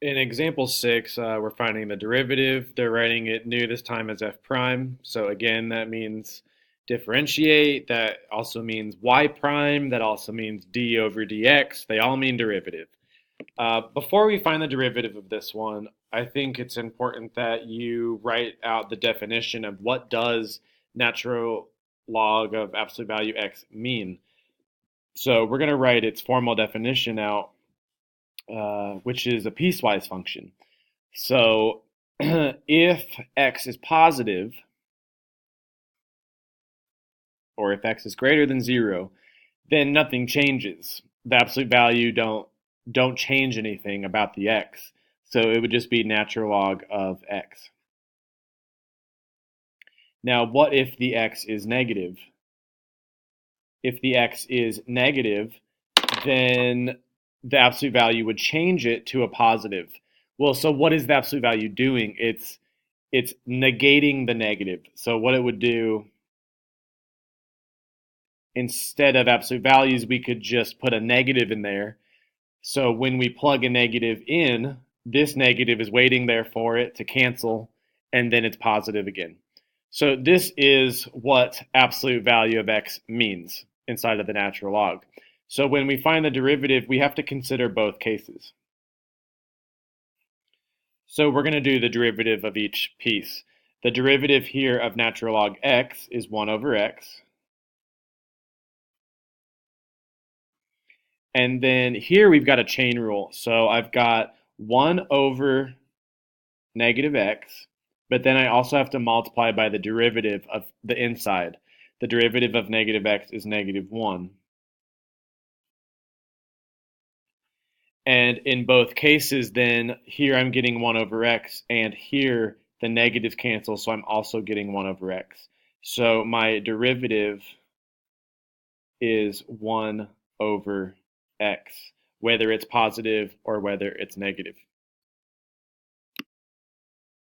In example 6, we're finding the derivative. They're writing it new this time as f prime. So again, that means differentiate. That also means y prime. That also means d over dx. They all mean derivative. Before we find the derivative of this one, I think it's important that you write out the definition of what does natural log of absolute value x mean. So we're going to write its formal definition out, which is a piecewise function. So if x is positive, or if x is greater than 0, then nothing changes. The absolute value don't change anything about the x. So it would just be natural log of x. Now, what if the x is negative? If the x is negative, then the absolute value would change it to a positive. Well, so what is the absolute value doing? It's negating the negative. So what it would do, instead of absolute values, we could just put a negative in there. So when we plug a negative in, this negative is waiting there for it to cancel, and then it's positive again. So this is what absolute value of x means inside of the natural log. So when we find the derivative, we have to consider both cases. So we're going to do the derivative of each piece. The derivative here of natural log x is 1 over x. And then here we've got a chain rule. So I've got 1 over negative x, but then I also have to multiply by the derivative of the inside. The derivative of negative x is negative 1. And in both cases, then here I'm getting 1 over x, and here the negatives cancel, so I'm also getting 1 over x. So my derivative is 1 over x, whether it's positive or whether it's negative.